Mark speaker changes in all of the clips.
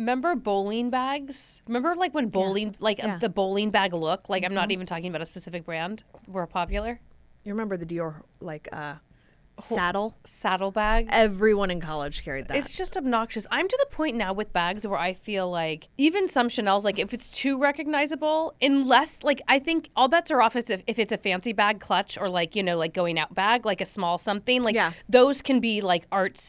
Speaker 1: Remember bowling bags? Remember like when bowling, the bowling bag look, like I'm not even talking about a specific brand, were popular?
Speaker 2: You remember the Dior, saddle
Speaker 1: bag?
Speaker 2: Everyone in college carried that.
Speaker 1: It's just obnoxious. I'm to the point now with bags where I feel like even some Chanel's, like if it's too recognizable, unless like I think all bets are off if it's a fancy bag, clutch, or like, you know, like going out bag, like a small something. Like those can be like art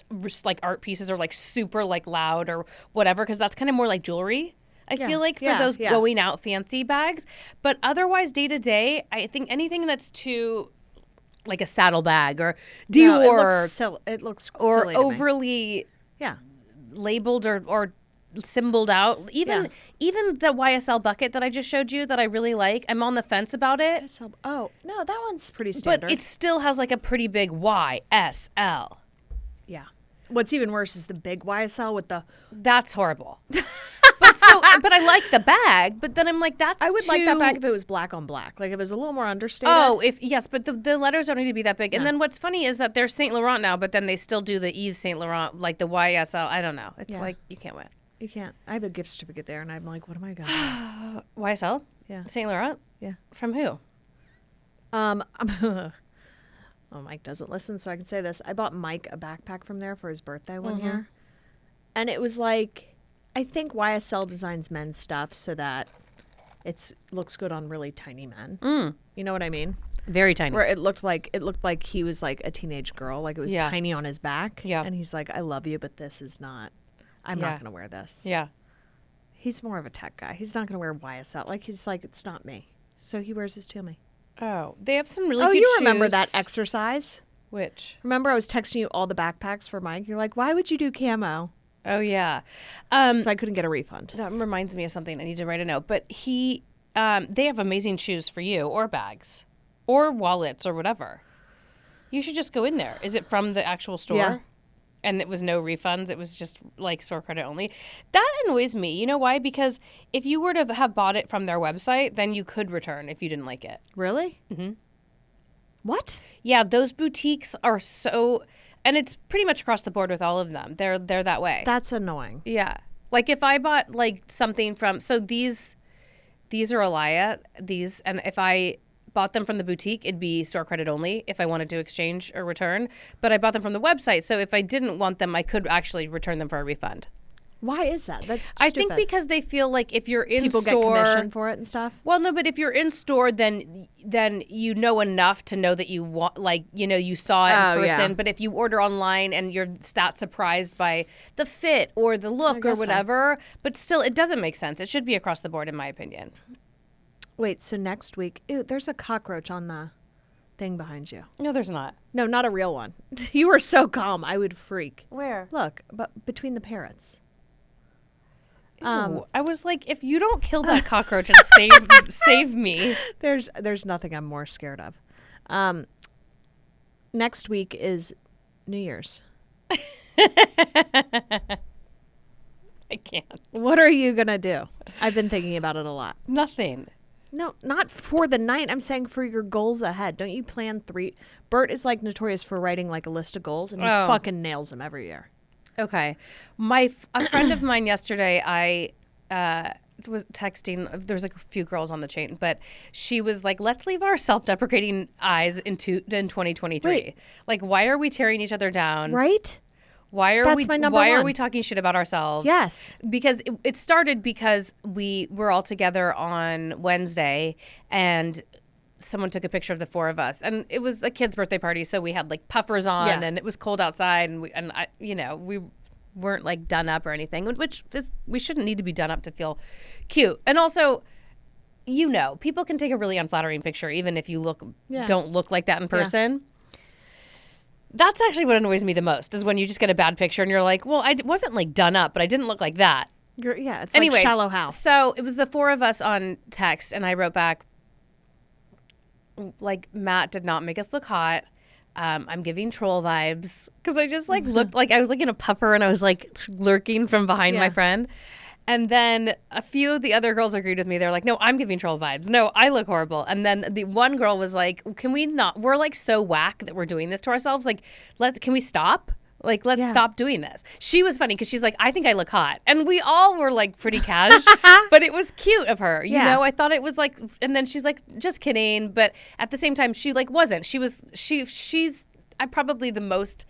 Speaker 1: pieces or like super like loud or whatever, because that's kind of more like jewelry. I feel like for those going out fancy bags. But otherwise, day to day, I think anything that's too like a saddle bag or Dior,
Speaker 2: it looks
Speaker 1: or
Speaker 2: silly
Speaker 1: overly labeled or symboled out. Even the YSL bucket that I just showed you that I really like, I'm on the fence about it.
Speaker 2: Oh, no, that one's pretty standard.
Speaker 1: But it still has like a pretty big YSL.
Speaker 2: Yeah. What's even worse is the big YSL with the...
Speaker 1: That's horrible. But I like the bag, but then I'm like,
Speaker 2: I would like that bag if it was black on black. Like if it was a little more understated.
Speaker 1: Oh, but the letters don't need to be that big. And then what's funny is that there's Saint Laurent now, but then they still do the Yves Saint Laurent, like the YSL. I don't know. It's like, you can't win.
Speaker 2: You can't. I have a gift certificate there, and I'm like, what am I going to do?
Speaker 1: YSL?
Speaker 2: Yeah.
Speaker 1: Saint Laurent?
Speaker 2: Yeah.
Speaker 1: From who?
Speaker 2: Oh, Mike doesn't listen, so I can say this. I bought Mike a backpack from there for his birthday one year. And it was like, I think YSL designs men's stuff so that it looks good on really tiny men. You know what I mean?
Speaker 1: Very tiny.
Speaker 2: Where it looked like he was like a teenage girl. Like it was tiny on his back.
Speaker 1: Yeah.
Speaker 2: And he's like, I love you, but this is not, I'm not going to wear this.
Speaker 1: Yeah.
Speaker 2: He's more of a tech guy. He's not going to wear YSL. Like he's like, it's not me. So he wears his Tumi.
Speaker 1: Oh, they have some really cute
Speaker 2: you
Speaker 1: shoes.
Speaker 2: Remember that exercise?
Speaker 1: Which?
Speaker 2: Remember I was texting you all the backpacks for Mike? You're like, why would you do camo?
Speaker 1: Oh, yeah.
Speaker 2: So I couldn't get a refund.
Speaker 1: That reminds me of something. I need to write a note. But they have amazing shoes for you, or bags, or wallets, or whatever. You should just go in there. Is it from the actual store?
Speaker 2: Yeah.
Speaker 1: And it was no refunds. It was just like store credit only. That annoys me. You know why? Because if you were to have bought it from their website, then you could return if you didn't like it.
Speaker 2: Really? Mm-hmm. What?
Speaker 1: Yeah, those boutiques are so, and it's pretty much across the board with all of them. They're that way.
Speaker 2: That's annoying.
Speaker 1: Yeah. Like if I bought like something from, so these are Alaya, and if I bought them from the boutique, it'd be store credit only if I wanted to exchange or return. But I bought them from the website, so if I didn't want them, I could actually return them for a refund.
Speaker 2: Why is that? That's stupid.
Speaker 1: I think because they feel like if you're in
Speaker 2: people
Speaker 1: store,
Speaker 2: get commission for it and stuff.
Speaker 1: Well, no, but if you're in store, then you know enough to know that you want, like, you know, you saw it in person. Yeah. But if you order online and you're that surprised by the fit or the look or whatever, but still, it doesn't make sense. It should be across the board, in my opinion.
Speaker 2: Wait, so next week, there's a cockroach on the thing behind you.
Speaker 1: No, there's not.
Speaker 2: No, not a real one. You were so calm, I would freak.
Speaker 1: Where?
Speaker 2: Look, but between the parrots.
Speaker 1: I was like, if you don't kill that cockroach and save me.
Speaker 2: There's nothing I'm more scared of. Next week is New Year's.
Speaker 1: I can't.
Speaker 2: What are you going to do? I've been thinking about it a lot.
Speaker 1: Nothing.
Speaker 2: No, not for the night. I'm saying for your goals ahead. Don't you plan 3? Bert is like notorious for writing like a list of goals, and he fucking nails them every year.
Speaker 1: Okay. A friend of mine yesterday, I was texting, there was like a few girls on the chain, but she was like, let's leave our self-deprecating eyes in 2023.
Speaker 2: Right.
Speaker 1: Like, why are we tearing each other down?
Speaker 2: Right?
Speaker 1: Why are we talking shit about ourselves?
Speaker 2: Yes.
Speaker 1: Because it started because we were all together on Wednesday and someone took a picture of the 4 of us, and it was a kid's birthday party, so we had like puffers on and it was cold outside, and we weren't like done up or anything, which is, we shouldn't need to be done up to feel cute. And also, people can take a really unflattering picture even if you don't look like that in person. That's actually what annoys me the most, is when you just get a bad picture and you're like, well, I wasn't like done up, but I didn't look like that.
Speaker 2: It's like shallow house.
Speaker 1: So it was the 4 of us on text, and I wrote back, like, Matt did not make us look hot. I'm giving troll vibes, because I just like looked like I was like in a puffer, and I was like lurking from behind my friend. And then a few of the other girls agreed with me. They're like, no, I'm giving troll vibes. No, I look horrible. And then the one girl was like, can we not? We're like so whack that we're doing this to ourselves. Like, can we stop? Like, let's stop doing this. She was funny because she's like, I think I look hot. And we all were like pretty cash, but it was cute of her. You know, I thought it was like, and then she's like, just kidding. But at the same time, she like wasn't. She's probably the most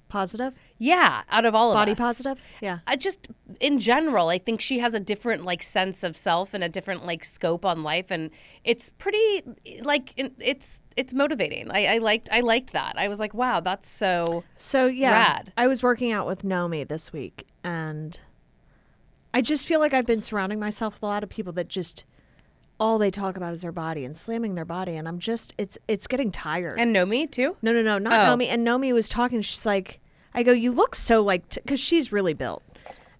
Speaker 2: positive.
Speaker 1: Yeah, out of all of us.
Speaker 2: Body positive? Yeah.
Speaker 1: I just, in general, I think she has a different, like, sense of self and a different, like, scope on life. And it's pretty, like, it's motivating. I liked that. I was like, wow, that's so rad.
Speaker 2: I was working out with Nomi this week, and I just feel like I've been surrounding myself with a lot of people that just, all they talk about is their body and slamming their body. And I'm just, it's getting tired.
Speaker 1: And Nomi, too?
Speaker 2: No, not Nomi. And Nomi was talking, she's like, I go, you look so like, because she's really built.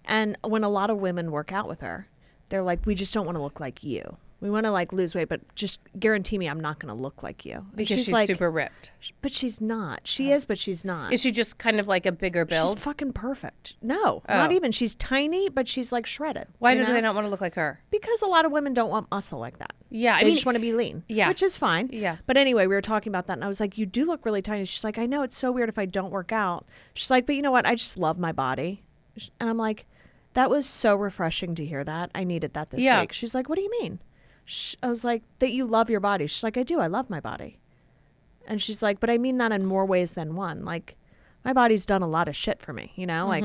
Speaker 2: And when a lot of women work out with her, they're like, we just don't want to look like you. We want to like lose weight, but just guarantee me I'm not going to look like you.
Speaker 1: Because she's
Speaker 2: like,
Speaker 1: super ripped.
Speaker 2: But she's not. She is, but she's not.
Speaker 1: Is she just kind of like a bigger build?
Speaker 2: She's fucking perfect. No, not even. She's tiny, but she's like shredded.
Speaker 1: Why do they not want to look like her?
Speaker 2: Because a lot of women don't want muscle like that.
Speaker 1: Yeah,
Speaker 2: they just want to be lean.
Speaker 1: Yeah,
Speaker 2: which is fine.
Speaker 1: Yeah.
Speaker 2: But anyway, we were talking about that, and I was like, "You do look really tiny." She's like, "I know, it's so weird if I don't work out." She's like, "But you know what? I just love my body," and I'm like, "That was so refreshing to hear that. I needed that this week." She's like, "What do you mean?" I was like, "That you love your body." She's like, "I do. I love my body." And she's like, "But I mean that in more ways than one. Like, my body's done a lot of shit for me, you know, like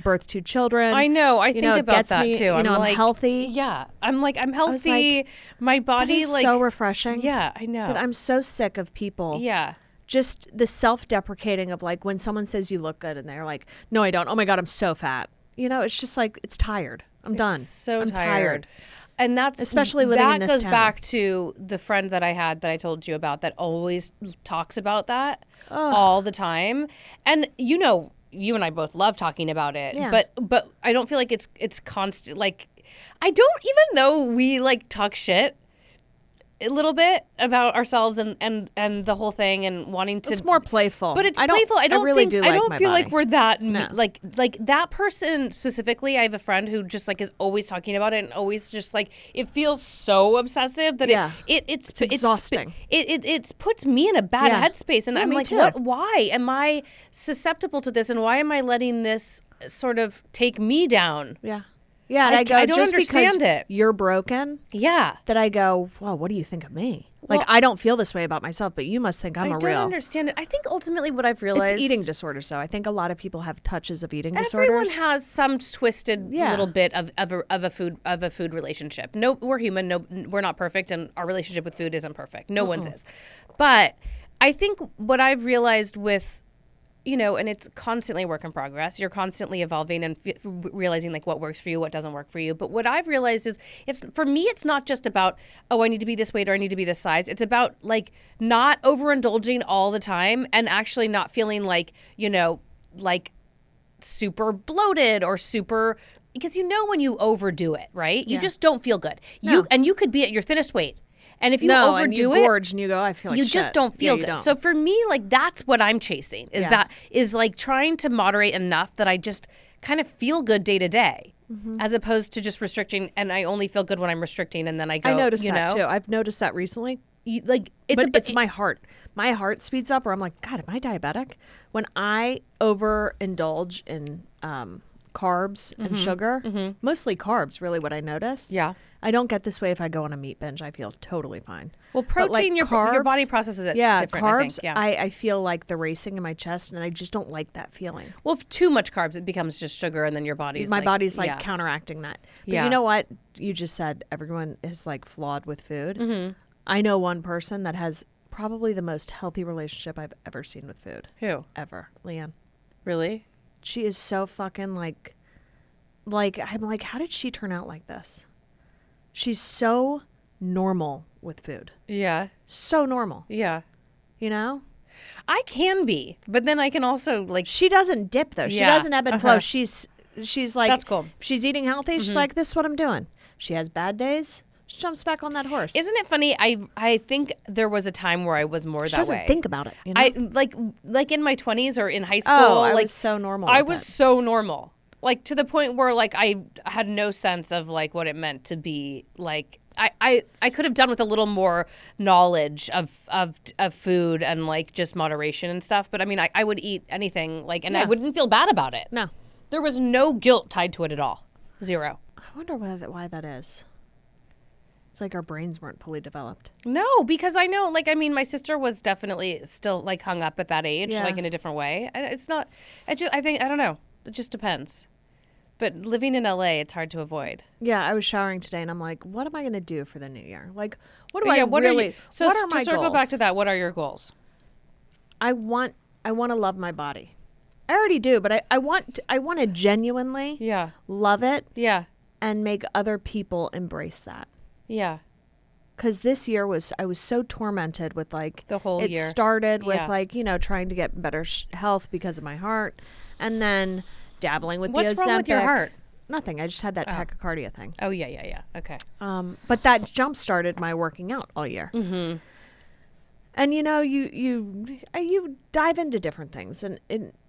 Speaker 2: birth 2 children.
Speaker 1: I know. I think about that too.
Speaker 2: You know, I'm healthy.
Speaker 1: Yeah. I'm healthy. Like, my body,
Speaker 2: like, so refreshing.
Speaker 1: Yeah, I know.
Speaker 2: That I'm so sick of people.
Speaker 1: Yeah.
Speaker 2: Just the self-deprecating of like when someone says you look good and they're like, no, I don't. Oh my God, I'm so fat. You know, it's just like, it's tired. I'm done.
Speaker 1: I'm tired. And that's
Speaker 2: especially living in this
Speaker 1: town. That goes back
Speaker 2: to
Speaker 1: to the friend that I had that I told you about that always talks about that all the time. And you know, you and I both love talking about it.
Speaker 2: Yeah.
Speaker 1: But I don't feel like it's constant. Like, I don't, even though we like talk shit a little bit about ourselves and the whole thing and wanting to.
Speaker 2: It's more playful.
Speaker 1: But it's playful. I don't
Speaker 2: really
Speaker 1: think,
Speaker 2: do
Speaker 1: I
Speaker 2: like
Speaker 1: don't
Speaker 2: my
Speaker 1: feel
Speaker 2: body.
Speaker 1: like we're that
Speaker 2: No.
Speaker 1: like that person specifically. I have a friend who just like is always talking about it and always just like, it feels so obsessive that it's
Speaker 2: exhausting.
Speaker 1: It puts me in a bad headspace, and I'm
Speaker 2: me
Speaker 1: like,
Speaker 2: too.
Speaker 1: what? Why am I susceptible to this, and why am I letting this sort of take me down?
Speaker 2: Yeah. Yeah, and I go,
Speaker 1: I don't
Speaker 2: just
Speaker 1: understand
Speaker 2: because
Speaker 1: it.
Speaker 2: You're broken.
Speaker 1: Yeah.
Speaker 2: That I go, well, what do you think of me?
Speaker 1: Well,
Speaker 2: like, I don't feel this way about myself, but you must think I'm a real.
Speaker 1: I don't understand it. I think ultimately what I've realized.
Speaker 2: It's eating disorders, though. I think a lot of people have touches of eating disorders.
Speaker 1: Everyone has some twisted little bit of a food relationship. No, we're human. No, we're not perfect, and our relationship with food isn't perfect. No one's is. But I think what I've realized with, you know, and it's constantly a work in progress. You're constantly evolving and realizing like what works for you, what doesn't work for you. But what I've realized is, for me, it's not just about, oh, I need to be this weight or I need to be this size. It's about like not overindulging all the time and actually not feeling like, you know, like super bloated or super, because you know when you overdo it, right? You just don't feel good.
Speaker 2: No.
Speaker 1: You could be at your thinnest weight. And if you
Speaker 2: and
Speaker 1: overdo
Speaker 2: you gorge and you go, I feel like
Speaker 1: you
Speaker 2: shit.
Speaker 1: just don't feel
Speaker 2: you
Speaker 1: good.
Speaker 2: Don't.
Speaker 1: So for me, like, that's what I'm chasing is like trying to moderate enough that I just kind of feel good day to day, as opposed to just restricting. And I only feel good when I'm restricting, and then I go.
Speaker 2: I noticed that too. I've noticed that recently. It's my heart. My heart speeds up, or I'm like, God, am I diabetic? When I overindulge in carbs and sugar, mostly carbs, really what I notice.
Speaker 1: Yeah.
Speaker 2: I don't get this way if I go on a meat binge. I feel totally fine.
Speaker 1: Well, protein, your body processes it different,
Speaker 2: carbs,
Speaker 1: I think.
Speaker 2: I feel like the racing in my chest, and I just don't like that feeling.
Speaker 1: Well, if too much carbs, it becomes just sugar, and then your body's
Speaker 2: body's counteracting that. But you know what? You just said everyone is like flawed with food. I know one person that has probably the most healthy relationship I've ever seen with food.
Speaker 1: Who?
Speaker 2: Ever. Leanne.
Speaker 1: Really?
Speaker 2: She is so fucking like I'm like, how did she turn out like this? She's so normal with food.
Speaker 1: Yeah.
Speaker 2: So normal.
Speaker 1: Yeah.
Speaker 2: You know?
Speaker 1: I can be, but then I can also like.
Speaker 2: She doesn't dip though. She doesn't ebb and flow. She's like,
Speaker 1: that's cool.
Speaker 2: If she's eating healthy, she's like, this is what I'm doing. She has bad days. She jumps back on that horse.
Speaker 1: Isn't it funny? I think there was a time where I was more
Speaker 2: she
Speaker 1: that
Speaker 2: doesn't
Speaker 1: way.
Speaker 2: Think about it. You know?
Speaker 1: I like in my 20s or in high school.
Speaker 2: I was so normal.
Speaker 1: I was so normal. Like to the point where like I had no sense of like what it meant to be like I could have done with a little more knowledge of food and like just moderation and stuff. But I mean, I would eat anything like, and I wouldn't feel bad about it.
Speaker 2: No.
Speaker 1: There was no guilt tied to it at all. Zero.
Speaker 2: I wonder why that is. It's like our brains weren't fully developed.
Speaker 1: No, because I know, like, I mean, my sister was definitely still like hung up at that age, like in a different way. And it's not, I don't know. It just depends. But living in LA, it's hard to avoid.
Speaker 2: Yeah, I was showering today and I'm like, what am I going to do for the new year? Like, what are
Speaker 1: my
Speaker 2: my
Speaker 1: just
Speaker 2: goals?
Speaker 1: Go back to that. What are your goals?
Speaker 2: I want to love my body. I already do, but I want to genuinely love it and make other people embrace that.
Speaker 1: Yeah.
Speaker 2: Because this year I was so tormented with like
Speaker 1: the whole year.
Speaker 2: It started with like, trying to get better health because of my heart, and then dabbling with the Ozempic.
Speaker 1: What's wrong with your heart?
Speaker 2: Nothing. I just had that tachycardia thing.
Speaker 1: Oh yeah. Okay.
Speaker 2: But that jump started my working out all year. Mm-hmm. And you dive into different things, and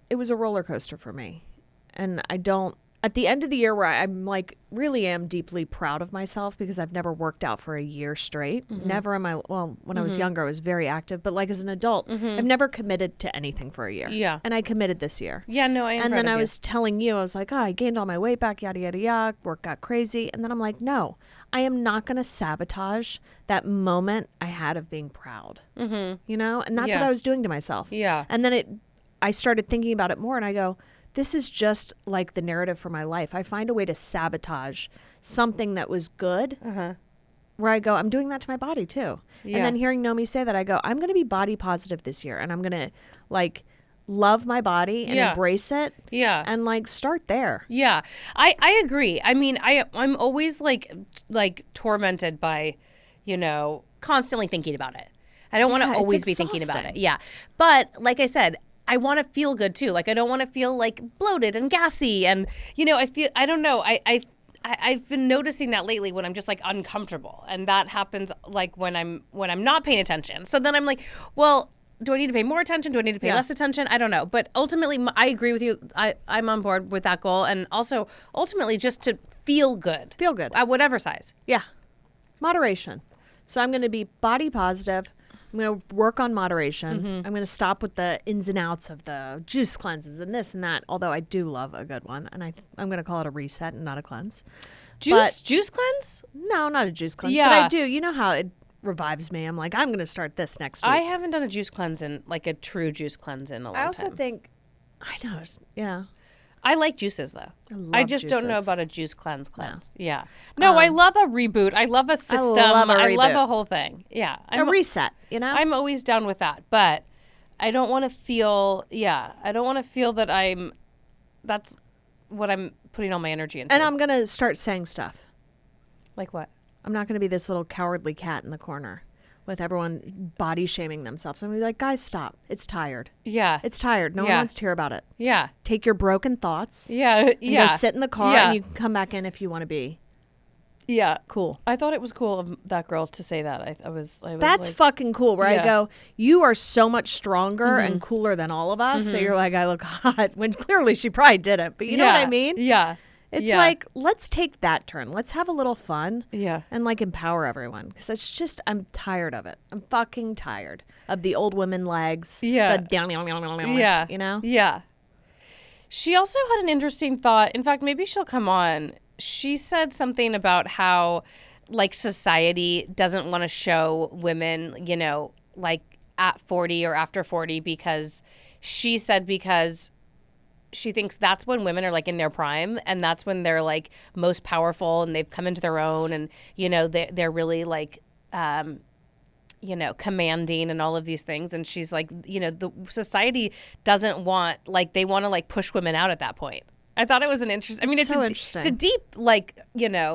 Speaker 2: it was a roller coaster for me, and I don't. At the end of the year where I'm like really am deeply proud of myself because I've never worked out for a year straight. Mm-hmm. Never in my, when I was younger, I was very active, but like as an adult, I've never committed to anything for a year. Yeah. And I committed this year.
Speaker 1: Yeah, no, I am.
Speaker 2: And then I was telling you, I was like, I gained all my weight back, yada, yada, yada, work got crazy. And then I'm like, no, I am not going to sabotage that moment I had of being proud, and that's what I was doing to myself.
Speaker 1: Yeah.
Speaker 2: And then I started thinking about it more and I go, this is just like the narrative for my life. I find a way to sabotage something that was good where I go, I'm doing that to my body too. Yeah. And then hearing Nomi say that, I go, I'm going to be body positive this year and I'm going to like love my body and embrace it. Yeah. And like start there.
Speaker 1: Yeah. I agree. I mean, I'm always like tormented by, constantly thinking about it. I don't want to always be thinking about it. Yeah. But like I said, I want to feel good too. Like I don't want to feel like bloated and gassy, and I don't know. I've been noticing that lately when I'm just like uncomfortable, and that happens like when I'm not paying attention. So then I'm like, well, do I need to pay more attention? Do I need to pay less attention? I don't know. But ultimately, I agree with you. I'm on board with that goal, and also ultimately just to feel good.
Speaker 2: Feel good
Speaker 1: at whatever size.
Speaker 2: Yeah, moderation. So I'm going to be body positive. I'm going to work on moderation. Mm-hmm. I'm going to stop with the ins and outs of the juice cleanses and this and that, although I do love a good one. And I'm going to call it a reset and not a cleanse.
Speaker 1: Juice cleanse?
Speaker 2: No, not a juice cleanse. Yeah. But I do. You know how it revives me. I'm like, I'm going to start this next week.
Speaker 1: I haven't done a juice cleanse like a true juice cleanse in a long time.
Speaker 2: I also think, I know, yeah.
Speaker 1: I like juices, though. I just don't know about a juice cleanse.
Speaker 2: No.
Speaker 1: Yeah. No, I love a reboot. I love a system. I love a whole thing. Yeah.
Speaker 2: A reset,
Speaker 1: I'm always down with that. But I don't want to feel, I don't want to feel that that's what I'm putting all my energy into.
Speaker 2: And I'm going to start saying stuff.
Speaker 1: Like what?
Speaker 2: I'm not going to be this little cowardly cat in the corner with everyone body shaming themselves. I'm going to be like, guys, stop. It's tired.
Speaker 1: Yeah.
Speaker 2: It's tired. No one wants to hear about it.
Speaker 1: Yeah.
Speaker 2: Take your broken thoughts.
Speaker 1: Yeah.
Speaker 2: Go sit in the car and you can come back in if you want to be.
Speaker 1: Yeah.
Speaker 2: Cool.
Speaker 1: I thought it was cool of that girl to say that. I was
Speaker 2: That's like, fucking cool, where I go, you are so much stronger and cooler than all of us. So you're like, I look hot. When clearly she probably didn't. But you know what I mean?
Speaker 1: Yeah.
Speaker 2: It's like, let's take that turn. Let's have a little fun.
Speaker 1: Yeah.
Speaker 2: And like empower everyone. Because it's just, I'm tired of it. I'm fucking tired of the old women legs.
Speaker 1: Yeah.
Speaker 2: Yeah. You know?
Speaker 1: Yeah. She also had an interesting thought. In fact, maybe she'll come on. She said something about how like society doesn't want to show women, like at 40 or after 40 because she thinks that's when women are like in their prime and that's when they're like most powerful and they've come into their own and, they're really like, commanding and all of these things. And she's like, the society doesn't want, like, they want to like push women out at that point. I thought it was an interesting, it's a deep, like,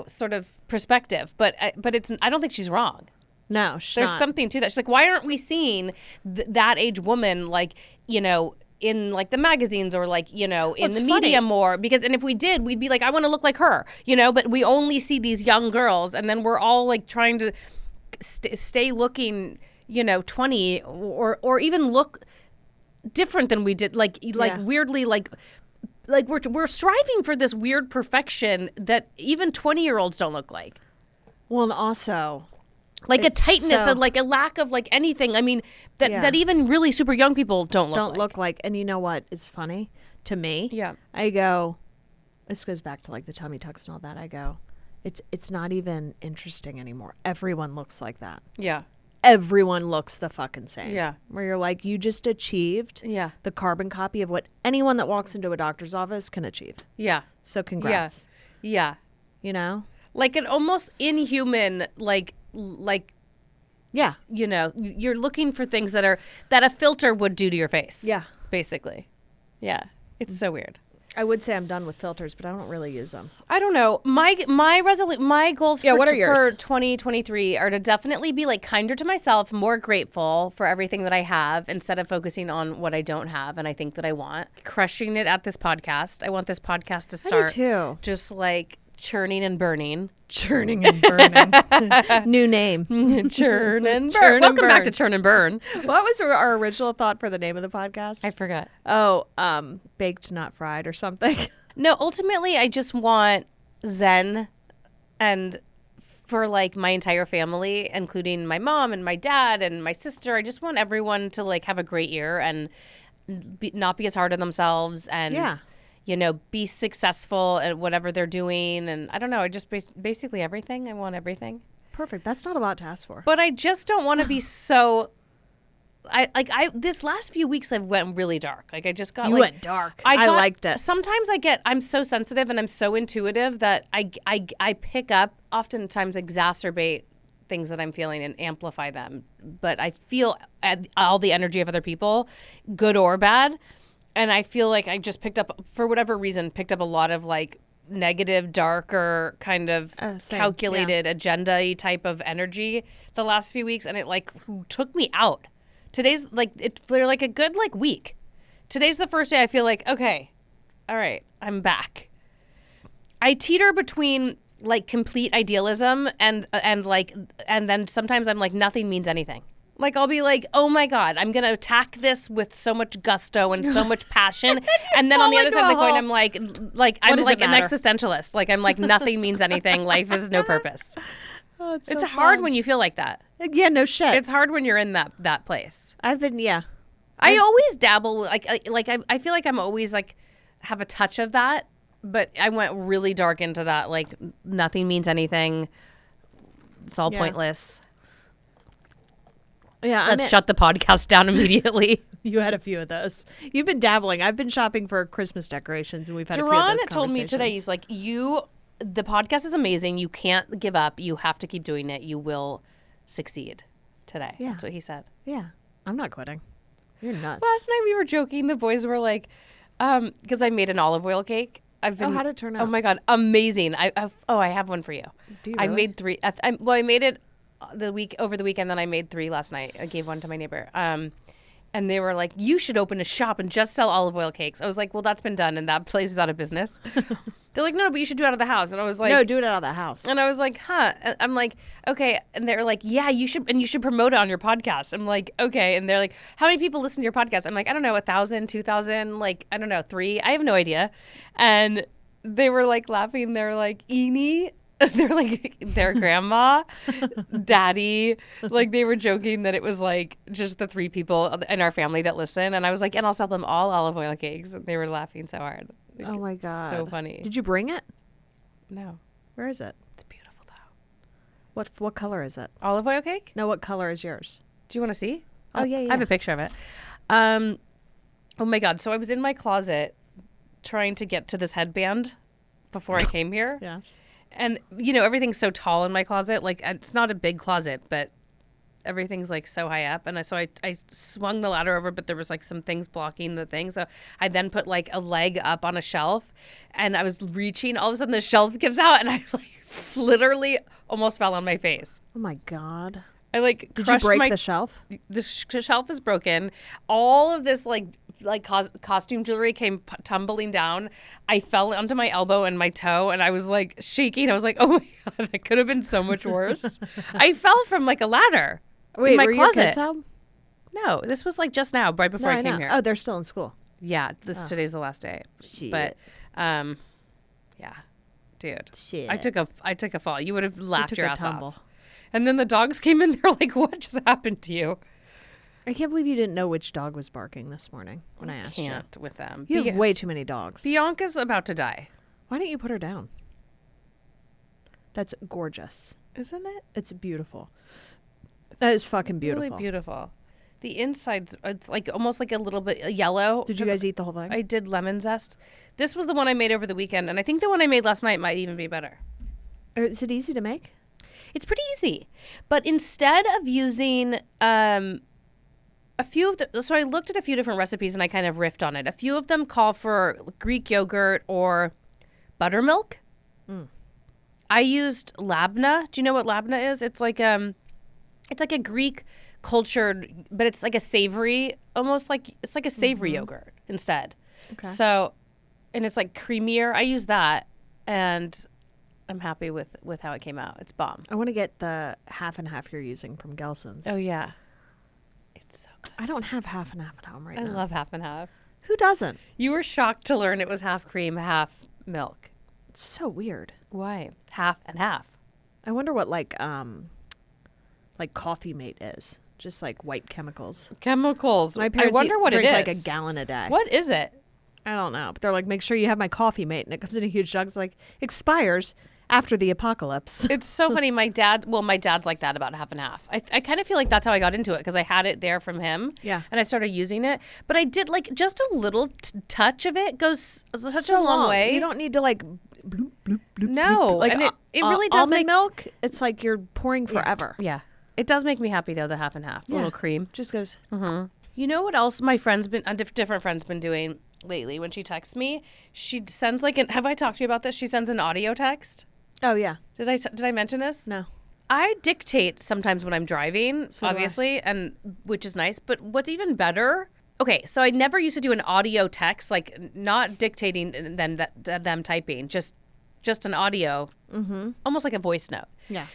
Speaker 1: sort of perspective, but it's, I don't think she's wrong.
Speaker 2: No,
Speaker 1: there's something to that. She's like, why aren't we seeing that age woman, like, in like the magazines or like, in the media more? Because, and if we did, we'd be like, I want to look like her, but we only see these young girls and then we're all like trying to stay looking, 20 or even look different than we did, like weirdly, like we're striving for this weird perfection that even 20-year-olds don't look like.
Speaker 2: Well, and also,
Speaker 1: like a
Speaker 2: it's
Speaker 1: tightness
Speaker 2: so-
Speaker 1: and like a lack of like anything. I mean, that even really super young people don't look like.
Speaker 2: And you know what is funny to me?
Speaker 1: Yeah.
Speaker 2: I go, this goes back to like the tummy tucks and all that. I go, it's not even interesting anymore. Everyone looks like that.
Speaker 1: Yeah.
Speaker 2: Everyone looks the fucking same.
Speaker 1: Yeah.
Speaker 2: Where you're like, you just achieved the carbon copy of what anyone that walks into a doctor's office can achieve.
Speaker 1: Yeah.
Speaker 2: So congrats.
Speaker 1: Yeah.
Speaker 2: You know?
Speaker 1: Like an almost inhuman, like,
Speaker 2: Yeah.
Speaker 1: you know, you're looking for things that a filter would do to your face.
Speaker 2: Yeah.
Speaker 1: Basically. Yeah. It's so weird.
Speaker 2: I would say I'm done with filters, but I don't really use them.
Speaker 1: I don't know. My goals
Speaker 2: what are yours?
Speaker 1: for 2023 are to definitely be like kinder to myself, more grateful for everything that I have instead of focusing on what I don't have and I think that I want. Crushing it at this podcast. I want this podcast to start
Speaker 2: I do too.
Speaker 1: just like churning and burning.
Speaker 2: Churning and burning. New name.
Speaker 1: Churn and burn.
Speaker 2: Churn and
Speaker 1: Welcome back
Speaker 2: burn.
Speaker 1: to Churn and Burn.
Speaker 2: What was our original thought for the name of the podcast?
Speaker 1: I forgot.
Speaker 2: Oh, baked not fried or something.
Speaker 1: No, ultimately I just want Zen and for like my entire family, including my mom and my dad and my sister. I just want everyone to like have a great year and not be as hard on themselves and you know, be successful at whatever they're doing. And I don't know, I just basically everything. I want everything.
Speaker 2: Perfect. That's not a lot to ask for.
Speaker 1: But I just don't want to be so this last few weeks I've went really dark. Like I just got
Speaker 2: went dark. I liked it.
Speaker 1: Sometimes I'm so sensitive and I'm so intuitive that I pick up, oftentimes exacerbate things that I'm feeling and amplify them. But I feel all the energy of other people, good or bad. And I feel like I just for whatever reason, picked up a lot of like negative, darker, kind of calculated agenda-y type of energy the last few weeks. And it like took me out. Today's like, they're like a good like week. Today's the first day I feel like, okay, all right, I'm back. I teeter between like complete idealism and then sometimes I'm like, nothing means anything. Like, I'll be like, oh, my God, I'm going to attack this with so much gusto and so much passion. And then on the other side of the coin, I'm like I'm like an existentialist. Like, I'm like, nothing means anything. Life has no purpose.
Speaker 2: Oh,
Speaker 1: it's hard when you feel like that.
Speaker 2: Yeah, no shit.
Speaker 1: It's hard when you're in that place.
Speaker 2: I've been,
Speaker 1: I always dabble. I feel like I'm always like have a touch of that. But I went really dark into that. Like, nothing means anything. It's all pointless.
Speaker 2: Yeah,
Speaker 1: Let's shut the podcast down immediately.
Speaker 2: You had a few of those. You've been dabbling. I've been shopping for Christmas decorations, and we've had a few of
Speaker 1: Duran
Speaker 2: those
Speaker 1: told me today, he's like, the podcast is amazing. You can't give up. You have to keep doing it. You will succeed today.
Speaker 2: Yeah.
Speaker 1: That's what he said.
Speaker 2: Yeah. I'm not quitting. You're nuts.
Speaker 1: Last night we were joking. The boys were like, because I made an olive oil cake.
Speaker 2: How'd it turn out?
Speaker 1: Oh, my God. Amazing. I have one for you.
Speaker 2: Do you
Speaker 1: I
Speaker 2: really?
Speaker 1: made 3. I made it over the weekend, then I made 3 last night. I gave one to my neighbor. And they were like, you should open a shop and just sell olive oil cakes. I was like, well, that's been done and that place is out of business. They're like, no, but you should do it out of the house. And I was like,
Speaker 2: no, do it out of the house.
Speaker 1: And I was like, huh. I'm like, okay. And they're like, yeah, you should, and you should promote it on your podcast. I'm like, okay. And they're like, how many people listen to your podcast? I'm like, I don't know, 1,000, 2,000, like, I don't know, 3. I have no idea. And they were like laughing. They're like, Eenie. They're like their grandma, daddy. Like they were joking that it was like just the 3 people in our family that listen. And I was like, and I'll sell them all olive oil cakes. And they were laughing so hard. Like,
Speaker 2: oh my God.
Speaker 1: So funny.
Speaker 2: Did you bring it?
Speaker 1: No.
Speaker 2: Where is it?
Speaker 1: It's beautiful though.
Speaker 2: What color is it?
Speaker 1: Olive oil cake?
Speaker 2: No, what color is yours?
Speaker 1: Do you want to see?
Speaker 2: Oh, yeah.
Speaker 1: I have a picture of it. Oh my God. So I was in my closet trying to get to this headband before I came here.
Speaker 2: Yes.
Speaker 1: And, you know, everything's so tall in my closet. Like, it's not a big closet, but everything's, like, so high up. And so I swung the ladder over, but there was, like, some things blocking the thing. So I then put, like, a leg up on a shelf. And I was reaching. All of a sudden, the shelf gives out. And I, like, literally almost fell on my face.
Speaker 2: Oh, my God.
Speaker 1: I, like,
Speaker 2: Did you break the shelf?
Speaker 1: The shelf is broken. All of this, like costume jewelry came tumbling down. I fell onto my elbow and my toe, and I was like shaking. I was like, "Oh my God, it could have been so much worse." I fell from like a ladder in my
Speaker 2: were
Speaker 1: closet.
Speaker 2: Your kids home?
Speaker 1: No, this was like just now, right before I came here.
Speaker 2: Oh, they're still in school.
Speaker 1: Yeah, today's the last day.
Speaker 2: Shit.
Speaker 1: But, yeah, Dude,
Speaker 2: Shit.
Speaker 1: I took a fall. You would have laughed
Speaker 2: took
Speaker 1: your
Speaker 2: a
Speaker 1: ass
Speaker 2: tumble.
Speaker 1: off. And then the dogs came in. They're like, "What just happened to you?"
Speaker 2: I can't believe you didn't know which dog was barking this morning when I asked you.
Speaker 1: Can't with them.
Speaker 2: You have way too many dogs.
Speaker 1: Bianca's about to die,
Speaker 2: Why don't you put her down? That's gorgeous.
Speaker 1: isn't it?
Speaker 2: It's beautiful. That is fucking beautiful.
Speaker 1: Really beautiful. The inside's it's like almost like a little bit yellow.
Speaker 2: Did you guys eat the whole thing?
Speaker 1: I did lemon zest. This was the one I made over the weekend, and I think the one I made last night might even be better.
Speaker 2: Is it easy to make?
Speaker 1: It's pretty easy, but instead of using a few of the, so I looked at a few different recipes and I kind of riffed on it. A few of them call for Greek yogurt or buttermilk. I used labna. Do you know what labna is? It's like a Greek cultured, but it's like a savory, almost like it's like a savory yogurt instead.
Speaker 2: Okay.
Speaker 1: So, and it's like creamier. I use that, and I'm happy with how it came out. It's bomb.
Speaker 2: I want to get the half and half you're using from Gelson's.
Speaker 1: Oh yeah, it's so good.
Speaker 2: I don't have half and half at home right
Speaker 1: I
Speaker 2: now.
Speaker 1: love half and half.
Speaker 2: Who doesn't?
Speaker 1: You were shocked to learn it was half cream, half milk.
Speaker 2: It's so weird.
Speaker 1: Why? Half and half.
Speaker 2: I wonder what like Coffee Mate is. Just like white chemicals.
Speaker 1: Chemicals.
Speaker 2: My
Speaker 1: I
Speaker 2: parents
Speaker 1: wonder what it
Speaker 2: drink
Speaker 1: is.
Speaker 2: like a gallon a day.
Speaker 1: What is it?
Speaker 2: I don't know. But they're like, make sure you have my Coffee Mate. And it comes in a huge jug. It's like, expires after the apocalypse.
Speaker 1: It's so funny. My dad's like that about half and half. I kind of feel like that's how I got into it because I had it there from him.
Speaker 2: Yeah.
Speaker 1: And I started using it. But I did like just a little touch of it goes such
Speaker 2: so
Speaker 1: a long way.
Speaker 2: You don't need to like bloop, bloop, bloop,
Speaker 1: No.
Speaker 2: bloop. Like
Speaker 1: and it really does
Speaker 2: almond
Speaker 1: make
Speaker 2: milk. It's like you're pouring forever.
Speaker 1: Yeah. It does make me happy though, the half and half. A little cream.
Speaker 2: Just goes.
Speaker 1: You know what else my friend's been, different friends been doing lately when she texts me? She sends like have I talked to you about this? She sends an audio text.
Speaker 2: Oh yeah.
Speaker 1: Did I mention this?
Speaker 2: No.
Speaker 1: I dictate sometimes when I'm driving,
Speaker 2: So do I.
Speaker 1: obviously, and which is nice. But what's even better? Okay, so I never used to do an audio text, like not dictating and then them typing, just an audio, almost like a voice note.
Speaker 2: Yeah.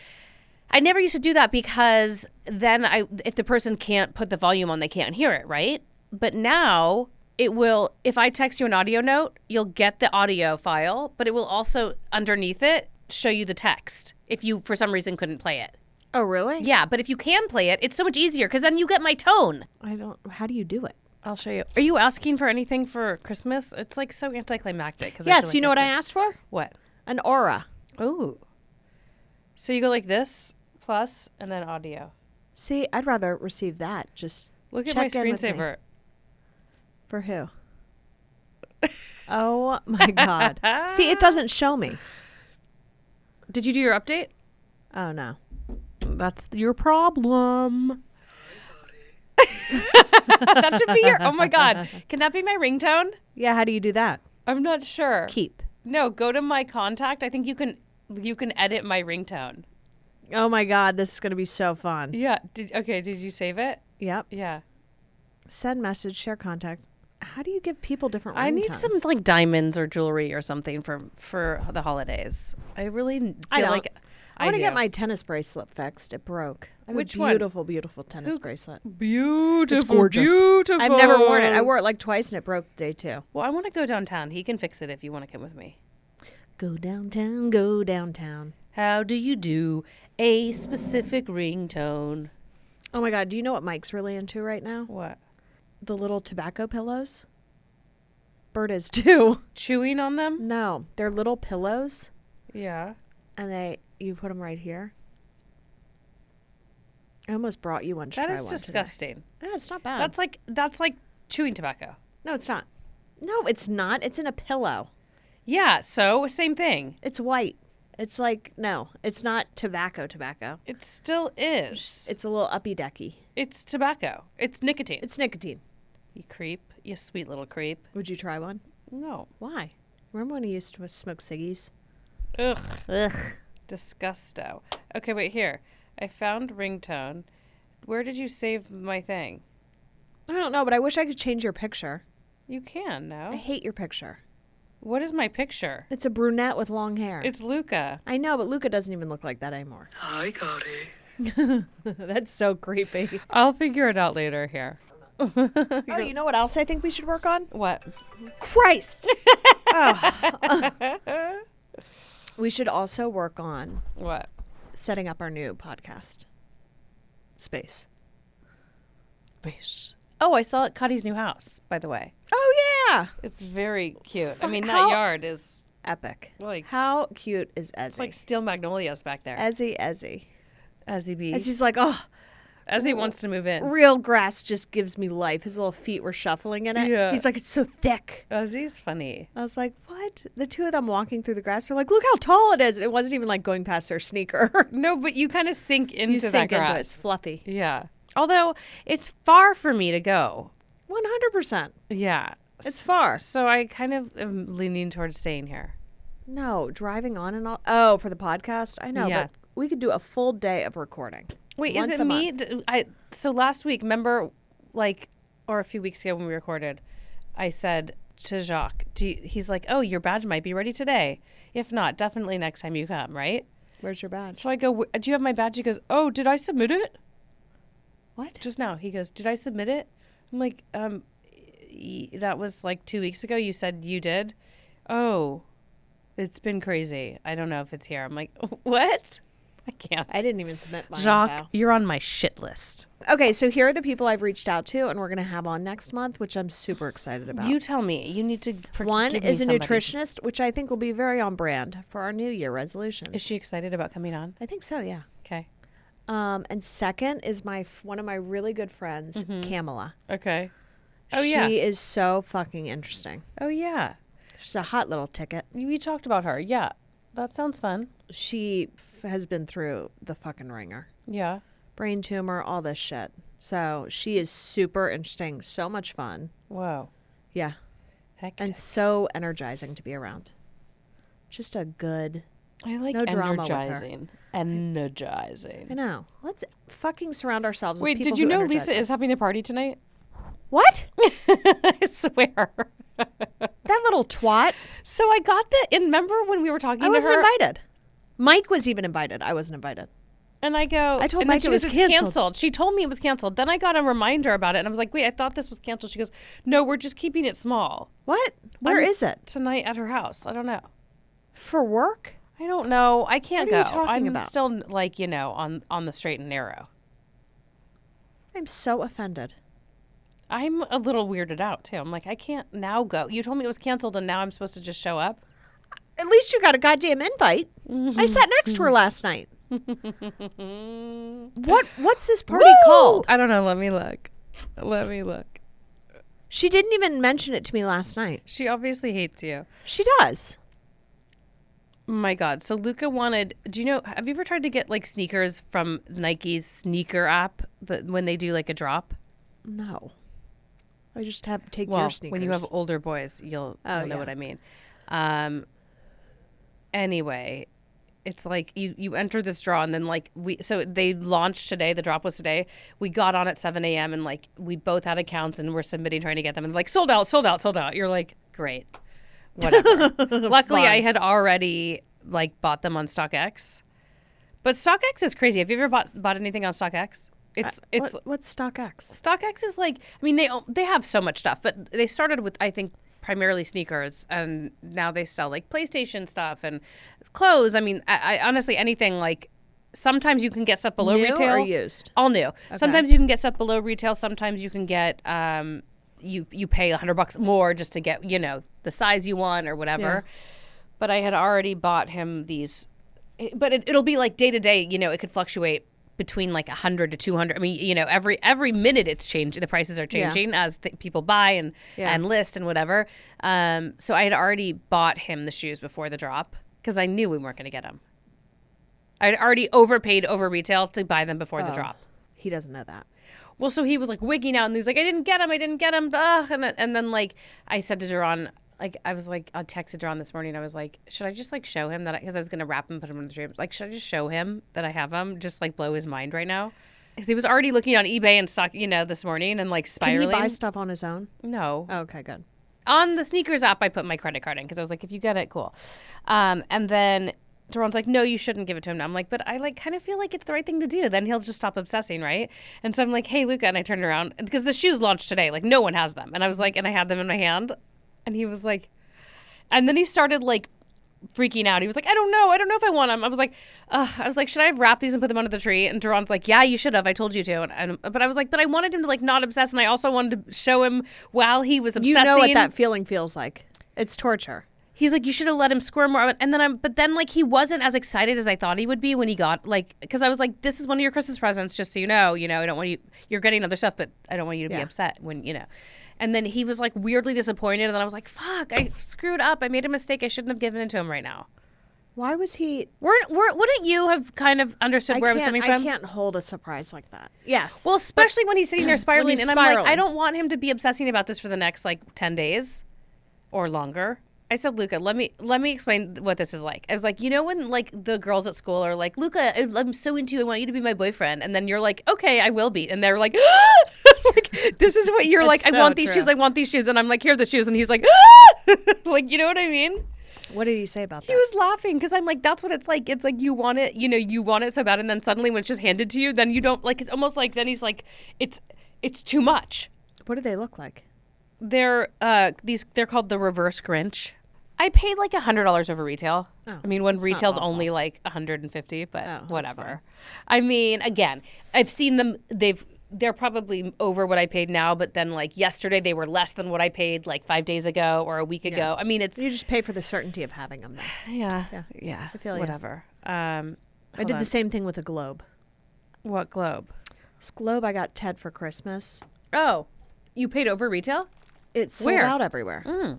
Speaker 1: I never used to do that because then if the person can't put the volume on, they can't hear it, right? But now it will, if I text you an audio note, you'll get the audio file, but it will also underneath it show you the text if you for some reason couldn't play it.
Speaker 2: Oh really?
Speaker 1: Yeah, but if you can play it, it's so much easier because then you get my tone.
Speaker 2: I don't. How do you do it?
Speaker 1: I'll show you. Are you asking for anything for Christmas? It's like so anticlimactic.
Speaker 2: Yes. You know what I asked for?
Speaker 1: What?
Speaker 2: An aura.
Speaker 1: Ooh. So you go like this, plus, and then audio.
Speaker 2: See, I'd rather receive that. Just
Speaker 1: Look at
Speaker 2: check
Speaker 1: my
Speaker 2: in with me.
Speaker 1: screensaver.
Speaker 2: For who? Oh my God. See, it doesn't show me.
Speaker 1: Did you do your update?
Speaker 2: Oh no.
Speaker 1: That's your problem. That should be your. Oh my God. Can that be my ringtone?
Speaker 2: Yeah. How do you do that?
Speaker 1: I'm not sure.
Speaker 2: Keep.
Speaker 1: No, go to my contact. I think you can edit my ringtone.
Speaker 2: Oh my God. This is gonna be so fun.
Speaker 1: Yeah. Did you save it?
Speaker 2: Yep.
Speaker 1: Yeah.
Speaker 2: Send message. Share contact. How do you give people different ringtones?
Speaker 1: I need some like diamonds or jewelry or something for the holidays. I really feel like
Speaker 2: I want to
Speaker 1: do.
Speaker 2: get my tennis bracelet fixed. It broke. I have
Speaker 1: Which
Speaker 2: a
Speaker 1: one?
Speaker 2: beautiful, beautiful tennis bracelet.
Speaker 1: Beautiful.
Speaker 2: It's gorgeous.
Speaker 1: Beautiful.
Speaker 2: I've never worn it. I wore it like twice and it broke day two.
Speaker 1: Well, I want to go downtown. He can fix it if you want to come with me.
Speaker 2: Go downtown, go downtown.
Speaker 1: How do you do a specific ringtone?
Speaker 2: Oh my God. Do you know what Mike's really into right now?
Speaker 1: What?
Speaker 2: The little tobacco pillows. Bert is too.
Speaker 1: Chewing on them?
Speaker 2: No, they're little pillows
Speaker 1: Yeah.
Speaker 2: and you put them right here. I almost brought you one to try
Speaker 1: That
Speaker 2: one
Speaker 1: is
Speaker 2: today.
Speaker 1: disgusting.
Speaker 2: Yeah, it's not bad.
Speaker 1: That's like chewing tobacco.
Speaker 2: No, it's not. No, it's not. It's in a pillow.
Speaker 1: Yeah, so same thing.
Speaker 2: It's white. It's like, no, it's not tobacco.
Speaker 1: It still is.
Speaker 2: It's a little uppy-decky.
Speaker 1: It's tobacco. It's nicotine.
Speaker 2: It's nicotine.
Speaker 1: You creep. You sweet little creep.
Speaker 2: Would you try one?
Speaker 1: No.
Speaker 2: Why? Remember when he used to smoke ciggies?
Speaker 1: Ugh.
Speaker 2: Ugh.
Speaker 1: Disgusto. Okay, wait, here. I found ringtone. Where did you save my thing?
Speaker 2: I don't know, but I wish I could change your picture.
Speaker 1: You can, no?
Speaker 2: I hate your picture.
Speaker 1: What is my picture?
Speaker 2: It's a brunette with long hair.
Speaker 1: It's Luca.
Speaker 2: I know, but Luca doesn't even look like that anymore.
Speaker 3: Hi, Kottie.
Speaker 2: That's so creepy.
Speaker 1: I'll figure it out later here.
Speaker 2: Oh, you know what else I think we should work on?
Speaker 1: What?
Speaker 2: Christ! Oh. We should also work on
Speaker 1: What?
Speaker 2: setting up our new podcast space.
Speaker 1: Oh, I saw it. Kottie's new house, by the way.
Speaker 2: Oh, yeah.
Speaker 1: It's very cute. I mean,
Speaker 2: How-
Speaker 1: that yard is
Speaker 2: Epic.
Speaker 1: like
Speaker 2: How cute is Ezzy?
Speaker 1: it's like steel magnolias back there.
Speaker 2: Ezzy.
Speaker 1: As he be,
Speaker 2: Ezzy's like, oh,
Speaker 1: as he wants to move in.
Speaker 2: real grass just gives me life. His little feet were shuffling in it.
Speaker 1: Yeah.
Speaker 2: He's like, it's so thick.
Speaker 1: As he's funny.
Speaker 2: I was like, what? The two of them walking through the grass are like, look how tall it is. It wasn't even like going past their sneaker.
Speaker 1: No, but you kind of sink into
Speaker 2: You
Speaker 1: that
Speaker 2: sink into it.
Speaker 1: grass.
Speaker 2: It's fluffy.
Speaker 1: Yeah. Although it's far for me to go.
Speaker 2: 100%.
Speaker 1: Yeah.
Speaker 2: It's far.
Speaker 1: So I kind of am leaning towards staying here.
Speaker 2: No, driving on and all. Oh, for the podcast? I know,
Speaker 1: Yeah.
Speaker 2: but we could do a full day of recording.
Speaker 1: Wait,
Speaker 2: Once
Speaker 1: is
Speaker 2: a
Speaker 1: it me?
Speaker 2: month.
Speaker 1: So last week, remember, like, or a few weeks ago when we recorded, I said to Jacques, he's like, oh, your badge might be ready today. If not, definitely next time you come, right?
Speaker 2: Where's your badge?
Speaker 1: So I go, do you have my badge? He goes, oh, did I submit it?
Speaker 2: What?
Speaker 1: Just now. He goes, did I submit it? I'm like, that was like 2 weeks ago. You said you did? Oh, it's been crazy. I don't know if it's here. I'm like, what? I can't.
Speaker 2: I didn't even submit mine.
Speaker 1: Jacques,
Speaker 2: pal.
Speaker 1: you're on my shit list.
Speaker 2: Okay, so here are the people I've reached out to, and we're going to have on next month, which I'm super excited about.
Speaker 1: You tell me. You need to.
Speaker 2: One
Speaker 1: give me
Speaker 2: is a
Speaker 1: somebody.
Speaker 2: nutritionist, which I think will be very on brand for our New Year resolutions.
Speaker 1: Is she excited about coming on?
Speaker 2: I think so, yeah.
Speaker 1: Okay.
Speaker 2: And second is one of my really good friends, Kamala.
Speaker 1: Okay. Oh, yeah.
Speaker 2: She is so fucking interesting.
Speaker 1: Oh, yeah.
Speaker 2: She's a hot little ticket.
Speaker 1: We talked about her. Yeah. That sounds fun.
Speaker 2: She has been through the fucking ringer.
Speaker 1: Yeah.
Speaker 2: Brain tumor, all this shit. So she is super interesting, so much fun.
Speaker 1: Whoa.
Speaker 2: Yeah.
Speaker 1: Heck.
Speaker 2: And so energizing to be around. Just a good...
Speaker 1: I like
Speaker 2: no drama with her.
Speaker 1: energizing. Energizing.
Speaker 2: I know. Let's fucking surround ourselves with
Speaker 1: Wait,
Speaker 2: people
Speaker 1: did you
Speaker 2: who
Speaker 1: know
Speaker 2: energize
Speaker 1: Lisa
Speaker 2: us.
Speaker 1: is having a party tonight?
Speaker 2: What?
Speaker 1: I swear.
Speaker 2: That little twat.
Speaker 1: So I got that. And remember when we were talking
Speaker 2: I
Speaker 1: to
Speaker 2: wasn't
Speaker 1: her?
Speaker 2: invited. Mike was even invited. I wasn't invited.
Speaker 1: And I go,
Speaker 2: I told
Speaker 1: and then
Speaker 2: Mike
Speaker 1: she
Speaker 2: it
Speaker 1: goes,
Speaker 2: was
Speaker 1: it's
Speaker 2: canceled.
Speaker 1: She told me it was canceled. Then I got a reminder about it. And I was like, wait, I thought this was canceled. She goes, no, we're just keeping it small.
Speaker 2: What? Where is it?
Speaker 1: Tonight at her house. I don't know.
Speaker 2: For work?
Speaker 1: I don't know. I can't
Speaker 2: What are
Speaker 1: go.
Speaker 2: you talking
Speaker 1: I'm
Speaker 2: about?
Speaker 1: still like, on the straight and narrow.
Speaker 2: I'm so offended.
Speaker 1: I'm a little weirded out too. I'm like, I can't now go. You told me it was canceled and now I'm supposed to just show up?
Speaker 2: At least you got a goddamn invite. I sat next to her last night. What's this party called?
Speaker 1: I don't know. Let me look.
Speaker 2: She didn't even mention it to me last night.
Speaker 1: She obviously hates you.
Speaker 2: She does.
Speaker 1: Oh my God. So Luca wanted, have you ever tried to get like sneakers from Nike's sneaker app when they do like a drop?
Speaker 2: No. I just have to take
Speaker 1: Well,
Speaker 2: your sneakers.
Speaker 1: when you have older boys, you'll know
Speaker 2: yeah.
Speaker 1: what I mean. Anyway, it's like you enter this draw and then like so they launched today. The drop was today. We got on at 7 a.m. and like we both had accounts and we're submitting trying to get them and like sold out. You're like, great, whatever. Luckily,
Speaker 2: Fun.
Speaker 1: I had already like bought them on StockX. But StockX is crazy. Have you ever bought anything on StockX? It's
Speaker 2: what's StockX?
Speaker 1: StockX is like, I mean, they have so much stuff, but they started with, I think, primarily sneakers, and now they sell like PlayStation stuff and clothes. I mean, I honestly, anything like, sometimes you can get stuff below
Speaker 2: New
Speaker 1: retail.
Speaker 2: or used?
Speaker 1: All new. Sometimes you can get stuff below retail. Sometimes you can get, you pay $100 more just to get, the size you want or whatever.
Speaker 2: Yeah.
Speaker 1: But I had already bought him these, but it'll be like day to day, it could fluctuate between like 100 to 200. I mean, every minute it's changing. The prices are changing as people buy and list and whatever. So I had already bought him the shoes before the drop because I knew we weren't going to get them. I had already overpaid over retail to buy them before the drop.
Speaker 2: He doesn't know that.
Speaker 1: Well, so he was like wigging out and he's like, I didn't get him. Ugh. And then like I said to Duran, like I texted Duran this morning. I was like, should I just like show him that? Because I was going to wrap him, put him in the dream. Like, should I just show him that I have him? Just like blow his mind right now. Because he was already looking on eBay and stock, this morning and like spiraling.
Speaker 2: Can he buy stuff on his own?
Speaker 1: No.
Speaker 2: Oh, okay, good.
Speaker 1: On the sneakers app, I put my credit card in because I was like, if you get it, cool. And then Duran's like, no, you shouldn't give it to him now. I'm like, but I like kind of feel like it's the right thing to do. Then he'll just stop obsessing, right? And so I'm like, hey, Luca. And I turned around because the shoes launched today. Like no one has them. And I was like, and I had them in my hand. And he was like, and then he started like freaking out. He was like, I don't know if I want them. I was like, should I have wrapped these and put them under the tree? And Duran's like, yeah, you should have. I told you to. But I was like, but I wanted him to like not obsess, and I also wanted to show him while he was obsessing.
Speaker 2: You know what that feeling feels like. It's torture.
Speaker 1: He's like, you should have let him squirm more. And then but then like he wasn't as excited as I thought he would be when he got like, because I was like, this is one of your Christmas presents, just so you know, I don't want you're getting other stuff, but I don't want you to be upset when, And then he was like weirdly disappointed. And then I was like, fuck, I screwed up. I made a mistake. I shouldn't have given it to him right now.
Speaker 2: Why was he?
Speaker 1: Wouldn't you have kind of understood where I was coming from?
Speaker 2: I can't hold a surprise like that. Yes.
Speaker 1: Well, especially when he's sitting there spiraling. And
Speaker 2: spiraling.
Speaker 1: I'm like, I don't want him to be obsessing about this for the next like 10 days or longer. I said, Luca, let me explain what this is like. I was like, when like the girls at school are like, Luca, I'm so into you. I want you to be my boyfriend. And then you're like, okay, I will be. And they're like, like this is what you're like.
Speaker 2: So
Speaker 1: I want these
Speaker 2: true.
Speaker 1: shoes. I want these shoes. And I'm like, here are the shoes. And he's like, like, you know what I mean?
Speaker 2: What did he say about that?
Speaker 1: He was laughing because I'm like, that's what it's like. It's like you want it, you want it so bad. And then suddenly when it's just handed to you, then you don't like, it's almost like, then he's like, it's too much.
Speaker 2: What do they look like?
Speaker 1: They're called the reverse Grinch. I paid like $100 over retail.
Speaker 2: Oh,
Speaker 1: I mean, when
Speaker 2: it's
Speaker 1: retail's
Speaker 2: not awful.
Speaker 1: only like $150, but
Speaker 2: that's
Speaker 1: whatever.
Speaker 2: fine.
Speaker 1: I mean, again, I've seen them. They're probably over what I paid now, but then like yesterday they were less than what I paid like 5 days ago or a week ago. I mean, it's
Speaker 2: You just pay for the certainty of having them then.
Speaker 1: yeah.
Speaker 2: I feel you.
Speaker 1: Whatever.
Speaker 2: I did the same thing with a globe.
Speaker 1: What globe?
Speaker 2: This globe I got Ted for Christmas.
Speaker 1: Oh, you paid over retail?
Speaker 2: It's sold
Speaker 1: Where?
Speaker 2: out everywhere.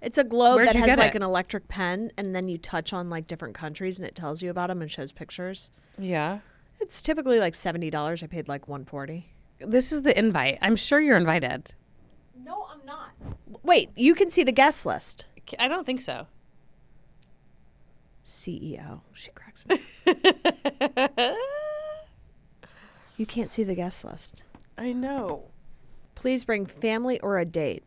Speaker 2: It's a globe
Speaker 1: Where'd
Speaker 2: that
Speaker 1: you
Speaker 2: has
Speaker 1: get
Speaker 2: like
Speaker 1: it?
Speaker 2: an electric pen, and then you touch on like different countries, and it tells you about them and shows pictures.
Speaker 1: Yeah.
Speaker 2: It's typically like $70. I paid like $140.
Speaker 1: This is the invite. I'm sure you're invited.
Speaker 2: No, I'm not. Wait, you can see the guest list.
Speaker 1: I don't think so.
Speaker 2: CEO. She cracks me. You can't see the guest list.
Speaker 1: I know.
Speaker 2: Please bring family or a date.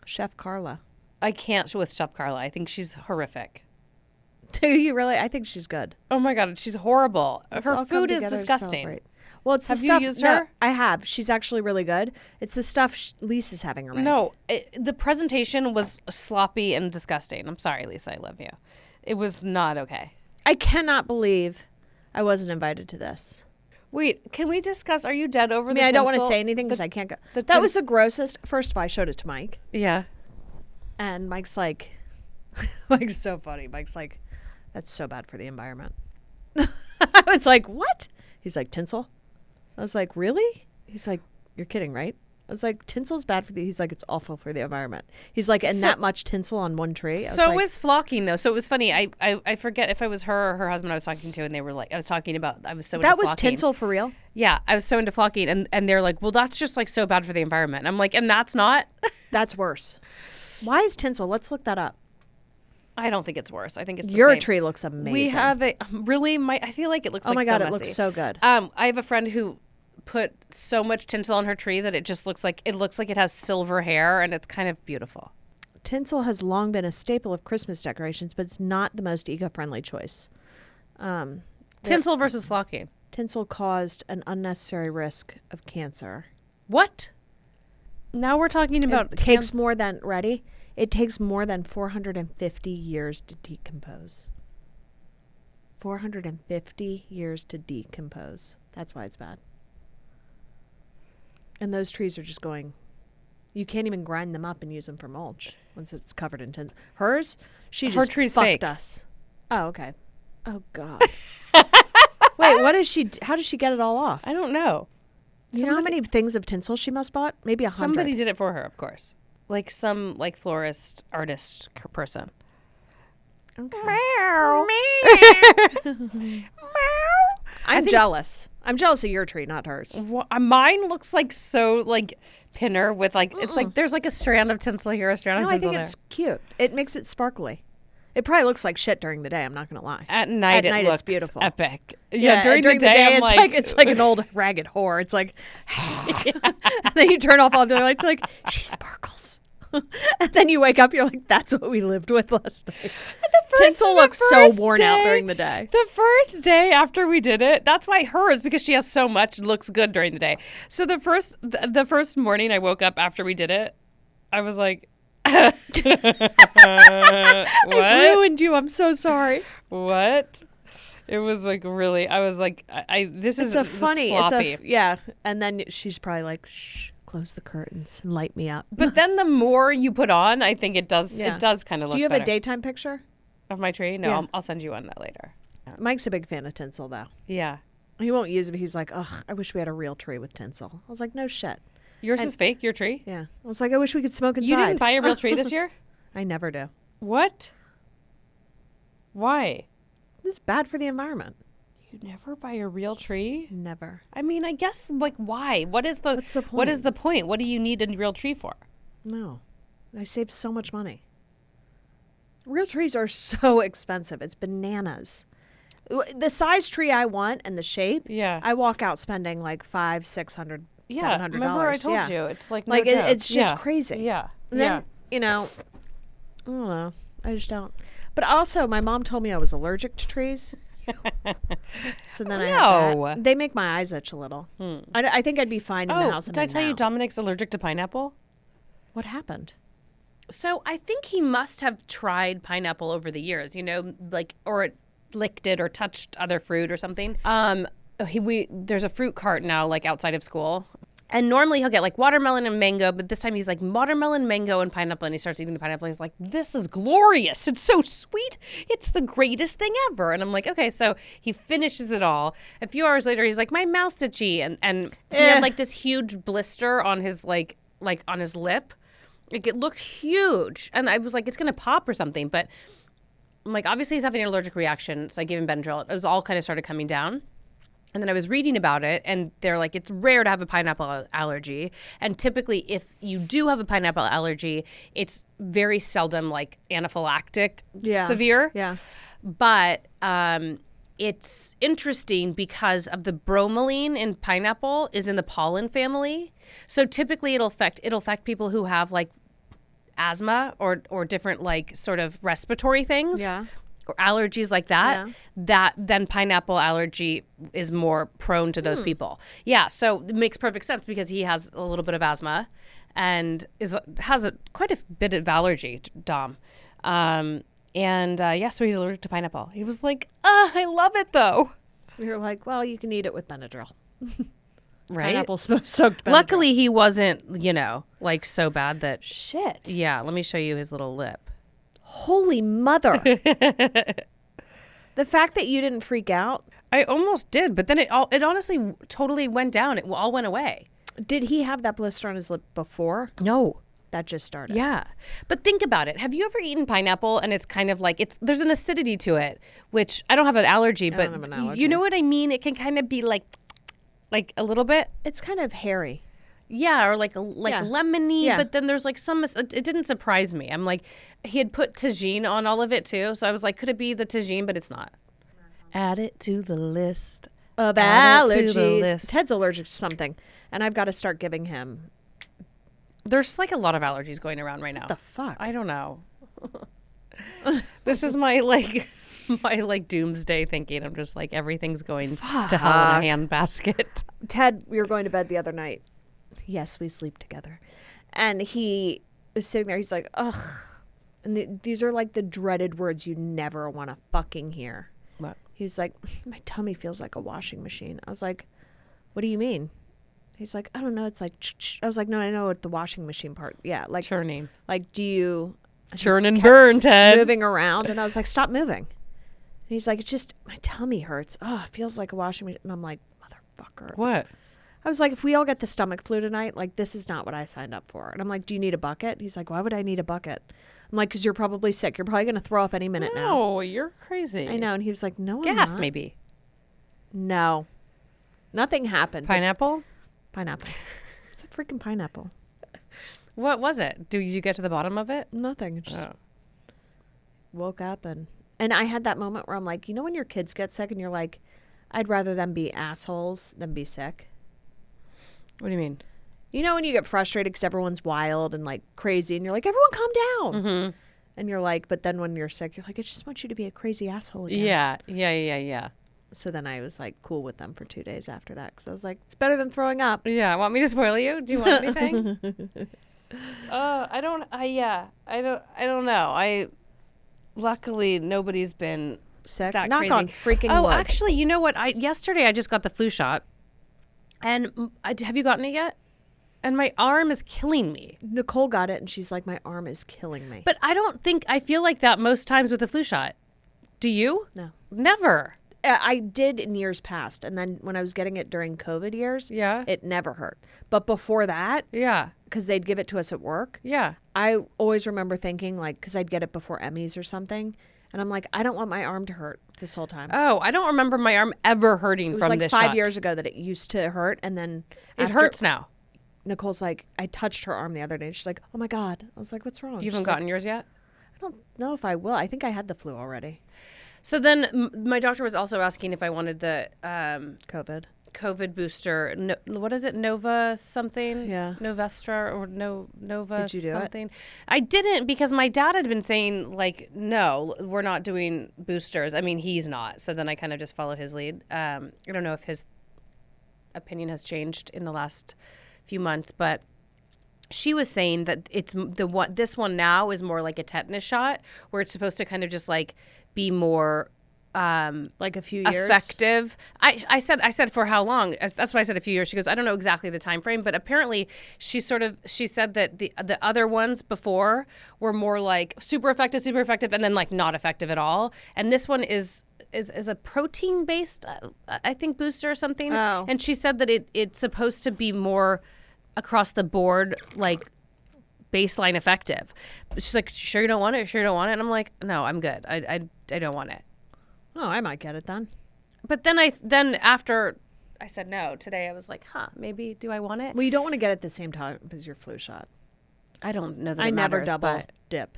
Speaker 2: Chef Carla.
Speaker 1: I can't with Chef Carla. I think she's horrific.
Speaker 2: Do you really? I think she's good.
Speaker 1: Oh my God, she's horrible.
Speaker 2: Let's
Speaker 1: Her
Speaker 2: all come
Speaker 1: food is
Speaker 2: together to
Speaker 1: disgusting.
Speaker 2: celebrate. Well, it's
Speaker 1: Have
Speaker 2: the
Speaker 1: you
Speaker 2: stuff.
Speaker 1: used
Speaker 2: no,
Speaker 1: her?
Speaker 2: I have. She's actually really good. It's the stuff Lisa's having her make.
Speaker 1: No, the presentation was sloppy and disgusting. I'm sorry, Lisa. I love you. It was not okay.
Speaker 2: I cannot believe I wasn't invited to this.
Speaker 1: Wait, can we discuss? Are you dead over
Speaker 2: I
Speaker 1: the
Speaker 2: mean, I don't want to
Speaker 1: tinsel?
Speaker 2: say anything because I can't go.
Speaker 1: the
Speaker 2: That was
Speaker 1: tins-
Speaker 2: the grossest. First of all, I showed it to Mike,
Speaker 1: Yeah.
Speaker 2: and Mike's like, Mike's so funny. Mike's like, that's so bad for the environment. I was like, what? He's like, tinsel? I was like, really? He's like, you're kidding, right? I was like, tinsel's bad for the. He's like, it's awful for the enviurement. He's like, and
Speaker 1: So-
Speaker 2: that much tinsel on one tree. I was
Speaker 1: So
Speaker 2: like,
Speaker 1: is flocking though. So it was funny. I forget if it was her or her husband I was talking to, and they were like, I was so into
Speaker 2: that was
Speaker 1: flocking.
Speaker 2: tinsel for real.
Speaker 1: Yeah, I was so into flocking, and they're like, well, that's just like so bad for the environment. And I'm like, and that's not.
Speaker 2: That's worse. Why is tinsel? Let's look that up.
Speaker 1: I don't think it's worse. I think it's the
Speaker 2: Your
Speaker 1: same.
Speaker 2: tree looks amazing.
Speaker 1: We have a really. I feel like it looks.
Speaker 2: Oh
Speaker 1: like
Speaker 2: my God,
Speaker 1: so
Speaker 2: it looks
Speaker 1: messy.
Speaker 2: so good.
Speaker 1: I have a friend who put so much tinsel on her tree that it just looks like it has silver hair, and it's kind of beautiful.
Speaker 2: Tinsel has long been a staple of Christmas decorations, but it's not the most eco-friendly choice.
Speaker 1: Tinsel versus flocking.
Speaker 2: Tinsel caused an unnecessary risk of cancer.
Speaker 1: What? Now we're talking about
Speaker 2: It takes more than, ready? It takes more than 450 years to decompose. 450 years to decompose. That's why it's bad. And those trees are just going, you can't even grind them up and use them for mulch once it's covered in tinsel. Hers, she
Speaker 1: Her
Speaker 2: just
Speaker 1: tree's
Speaker 2: fucked
Speaker 1: fake.
Speaker 2: us. Oh, okay. Oh, God. Wait, how does she get it all off?
Speaker 1: I don't know.
Speaker 2: You know how many things of tinsel she must bought? Maybe 100.
Speaker 1: Somebody did it for her, of course. Like some florist, artist person.
Speaker 2: Okay.
Speaker 1: Meow.
Speaker 2: I'm jealous. I'm jealous of your tree, not hers.
Speaker 1: Mine looks like so pinner with it's like there's like a strand of tinsel here, a strand
Speaker 2: No,
Speaker 1: of
Speaker 2: I
Speaker 1: tinsel
Speaker 2: think it's cute. It makes it sparkly. It probably looks like shit during the day. I'm not gonna lie.
Speaker 1: At night,
Speaker 2: it
Speaker 1: looks
Speaker 2: looks beautiful.
Speaker 1: epic. Yeah, during the
Speaker 2: it's
Speaker 1: day, I'm like
Speaker 2: it's like an old ragged whore. It's like, and then you turn off all the lights. Like she sparkles, and then you wake up. You're like, that's what we lived with last night. Tinsel looks so worn out during the day.
Speaker 1: The first day after we did it, that's why hers, because she has so much, looks good during the day. So the first morning I woke up after we did it, I was like,
Speaker 2: I ruined you. I'm so sorry.
Speaker 1: What? It was like really. I was like, this is
Speaker 2: funny.
Speaker 1: sloppy.
Speaker 2: Yeah. And then she's probably like, shh, close the curtains and light me up.
Speaker 1: But then the more you put on, I think it does.
Speaker 2: Yeah.
Speaker 1: It does kind of look.
Speaker 2: Do you have
Speaker 1: better.
Speaker 2: a daytime picture
Speaker 1: Of my tree? No,
Speaker 2: Yeah.
Speaker 1: I'll send you one that later.
Speaker 2: Mike's a big fan of tinsel, though.
Speaker 1: Yeah.
Speaker 2: He won't use it, but he's like, ugh, I wish we had a real tree with tinsel. I was like, no shit.
Speaker 1: Yours is fake, your tree?
Speaker 2: Yeah. I was like, I wish we could smoke inside.
Speaker 1: You didn't buy a real tree this year?
Speaker 2: I never do.
Speaker 1: What? Why?
Speaker 2: This is bad for the environment.
Speaker 1: You never buy a real tree?
Speaker 2: Never.
Speaker 1: I mean, I guess, like, why?
Speaker 2: What's the point?
Speaker 1: What is the point? What do you need a real tree for?
Speaker 2: No. I save so much money. Real trees are so expensive. It's bananas. The size tree I want and the shape,
Speaker 1: Yeah.
Speaker 2: I walk out spending like $500, $600,
Speaker 1: Yeah,
Speaker 2: $700.
Speaker 1: remember I told you. It's like no
Speaker 2: Like,
Speaker 1: joke.
Speaker 2: it's just
Speaker 1: Yeah.
Speaker 2: crazy.
Speaker 1: Yeah.
Speaker 2: And then, you know, I don't know. I just don't. But also, my mom told me I was allergic to trees. So then I had
Speaker 1: No.
Speaker 2: that. They make my eyes itch a little. I think I'd be fine in the house.
Speaker 1: Did I tell you Dominic's allergic to pineapple?
Speaker 2: What happened?
Speaker 1: So I think he must have tried pineapple over the years, you know, like, or licked it or touched other fruit or something. There's a fruit cart now, like outside of school. And normally he'll get like watermelon and mango, but this time he's like watermelon, mango, and pineapple. And he starts eating the pineapple. He's like, this is glorious. It's so sweet. It's the greatest thing ever. And I'm like, okay. So he finishes it all. A few hours later, he's like, my mouth's itchy. And he had like this huge blister on his like on his lip. Like it looked huge. And I was like, it's going to pop or something. But I'm like, obviously he's having an allergic reaction. So I gave him Benadryl. It was all kind of started coming down. And then I was reading about it, and they're like, it's rare to have a pineapple allergy. And typically, if you do have a pineapple allergy, it's very seldom like anaphylactic severe.
Speaker 2: Yeah.
Speaker 1: But it's interesting because of the bromelain in pineapple is in the pollen family. So typically, it'll affect people who have like asthma or different like sort of respiratory things.
Speaker 2: Yeah.
Speaker 1: Or allergies like that, then pineapple allergy is more prone to those people. Yeah, so it makes perfect sense because he has a little bit of asthma and has quite a bit of allergy, Dom. So he's allergic to pineapple. He was like, I love it though.
Speaker 2: You're like, well, you can eat it with Benadryl.
Speaker 1: Right?
Speaker 2: Pineapple soaked Benadryl.
Speaker 1: Luckily, he wasn't, like so bad that...
Speaker 2: Shit.
Speaker 1: Yeah, let me show you his little lip.
Speaker 2: Holy mother. The fact that you didn't freak out.
Speaker 1: I almost did, but then it honestly totally went down. It all went away.
Speaker 2: Did he have that blister on his lip before?
Speaker 1: No.
Speaker 2: That just started.
Speaker 1: Yeah. But think about it. Have you ever eaten pineapple and it's kind of like there's an acidity to it, which I don't have an allergy, but
Speaker 2: don't have an allergy.
Speaker 1: You know what I mean? It can kind of be like a little bit.
Speaker 2: It's kind of hairy.
Speaker 1: Yeah, or like lemony,
Speaker 2: Yeah.
Speaker 1: but then there's like it didn't surprise me. I'm like, he had put tagine on all of it too, so I was like, could it be the tagine? But it's not. Add it to the list
Speaker 2: Of
Speaker 1: Add it to the
Speaker 2: allergies.
Speaker 1: list.
Speaker 2: Ted's allergic to something, and I've got to start giving him.
Speaker 1: There's like a lot of allergies going around right now.
Speaker 2: What the fuck?
Speaker 1: I don't know. This is my doomsday thinking. I'm just like, everything's going to hell in a handbasket.
Speaker 2: Ted, we were going to bed the other night. Yes, we sleep together. And he was sitting there. He's like, ugh. And these are like the dreaded words you never want to fucking hear.
Speaker 1: What?
Speaker 2: He was like, my tummy feels like a washing machine. I was like, what do you mean? He's like, I don't know. It's like, I was like, no, I know what the washing machine part. Yeah. Like
Speaker 1: Churning.
Speaker 2: Like, do you
Speaker 1: Churn and burn, Ted.
Speaker 2: moving around? And I was like, stop moving. And he's like, it's just, my tummy hurts. Oh, it feels like a washing machine. And I'm like, motherfucker.
Speaker 1: What?
Speaker 2: I was like, if we all get the stomach flu tonight, like, this is not what I signed up for. And I'm like, do you need a bucket? He's like, why would I need a bucket? I'm like, because you're probably sick. You're probably going to throw up any minute now.
Speaker 1: No, you're crazy.
Speaker 2: I know. And he was like, no, I'm
Speaker 1: Gas,
Speaker 2: not.
Speaker 1: maybe.
Speaker 2: No. Nothing happened.
Speaker 1: Pineapple?
Speaker 2: Pineapple. It's a freaking pineapple.
Speaker 1: What was it? Did you get to the bottom of it?
Speaker 2: Nothing. It just
Speaker 1: Oh.
Speaker 2: woke up and I had that moment where I'm like, you know when your kids get sick and you're like, I'd rather them be assholes than be sick?
Speaker 1: What do you mean?
Speaker 2: You know when you get frustrated because everyone's wild and like crazy and you're like, everyone calm down.
Speaker 1: Mm-hmm.
Speaker 2: And you're like, but then when you're sick, you're like, I just want you to be a crazy asshole again.
Speaker 1: Yeah.
Speaker 2: So then I was like cool with them for 2 days after that because I was like, it's better than throwing up.
Speaker 1: Yeah, want me to spoil you? Do you want anything? I don't know. Luckily nobody's been
Speaker 2: Sick.
Speaker 1: that
Speaker 2: Knock
Speaker 1: crazy.
Speaker 2: on freaking wood.
Speaker 1: Actually, you know what? Yesterday I just got the flu shot. And have you gotten it yet? And my arm is killing me.
Speaker 2: Nicole got it, and she's like, my arm is killing me.
Speaker 1: But I feel like that most times with the flu shot. Do you?
Speaker 2: No.
Speaker 1: Never.
Speaker 2: I did in years past. And then when I was getting it during COVID years,
Speaker 1: Yeah.
Speaker 2: it never hurt. But before that,
Speaker 1: Yeah.
Speaker 2: because they'd give it to us at work,
Speaker 1: Yeah.
Speaker 2: I always remember thinking, like, because I'd get it before Emmys or something. And I'm like, I don't want my arm to hurt this whole time.
Speaker 1: Oh, I don't remember my arm ever hurting
Speaker 2: It was
Speaker 1: from
Speaker 2: like
Speaker 1: this
Speaker 2: 5
Speaker 1: shot.
Speaker 2: years ago that it used to hurt. And then
Speaker 1: It
Speaker 2: after-
Speaker 1: hurts now.
Speaker 2: Nicole's like, I touched her arm the other day. And she's like, oh my God. I was like, what's wrong?
Speaker 1: You haven't
Speaker 2: She's
Speaker 1: gotten
Speaker 2: like,
Speaker 1: yours yet?
Speaker 2: I don't know if I will. I think I had the flu already.
Speaker 1: So then my doctor was also asking if I wanted the COVID booster. What is it? Nova something?
Speaker 2: Yeah.
Speaker 1: Novestra or Nova
Speaker 2: Did you do
Speaker 1: something? I didn't because my dad had been saying like, no, we're not doing boosters. I mean, he's not. So then I kind of just follow his lead. I don't know if his opinion has changed in the last few months, but she was saying that this one now is more like a tetanus shot where it's supposed to kind of just like be more
Speaker 2: Like a few years?
Speaker 1: effective. I said for how long? That's what I said, a few years. She goes, I don't know exactly the time frame, but apparently she said that the other ones before were more like super effective, and then like not effective at all. And this one is a protein based, I think, booster or something.
Speaker 2: Oh.
Speaker 1: And she said that it's supposed to be more across the board, like baseline effective. She's like, sure you don't want it? Sure you don't want it? And I'm like, no, I'm good. I don't want it.
Speaker 2: Oh, I might get it then.
Speaker 1: But then after I said no today, I was like, maybe do I want it?
Speaker 2: Well, you don't want to get it at the same time as your flu shot.
Speaker 1: I don't know that
Speaker 2: I
Speaker 1: it
Speaker 2: never
Speaker 1: matters,
Speaker 2: double dip.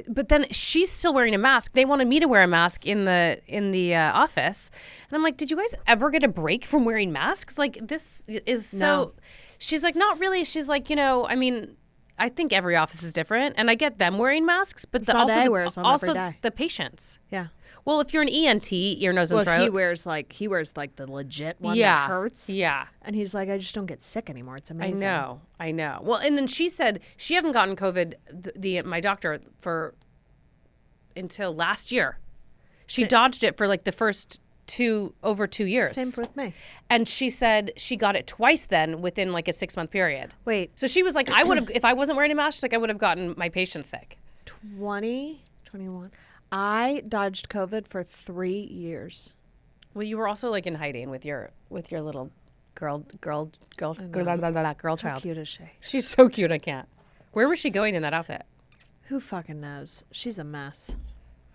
Speaker 1: But then she's still wearing a mask. They wanted me to wear a mask in the office, and I'm like, did you guys ever get a break from wearing masks? Like this is so.
Speaker 2: No.
Speaker 1: She's like, not really. She's like, I mean, I think every office is different, and I get them wearing masks, but
Speaker 2: Sade wears them every day.
Speaker 1: the patients.
Speaker 2: Yeah.
Speaker 1: Well, if you're an ENT, ear, nose, and
Speaker 2: Well,
Speaker 1: throat.
Speaker 2: he wears like the legit one
Speaker 1: Yeah.
Speaker 2: that hurts.
Speaker 1: Yeah.
Speaker 2: And he's like, I just don't get sick anymore. It's amazing.
Speaker 1: I know. Well, and then she said she hadn't gotten COVID, my doctor, until last year. She dodged it for like the first over 2 years.
Speaker 2: Same with me.
Speaker 1: And she said she got it twice then within like a 6-month period.
Speaker 2: Wait,
Speaker 1: So she was like, I would have, if I wasn't wearing a mask, she's like, I would have gotten my patient sick.
Speaker 2: 21. I dodged COVID for 3 years.
Speaker 1: Well, you were also like in hiding with your little girl
Speaker 2: How
Speaker 1: child.
Speaker 2: cute is she?
Speaker 1: She's so cute. I can't. Where was she going in that outfit?
Speaker 2: Who fucking knows? She's a mess.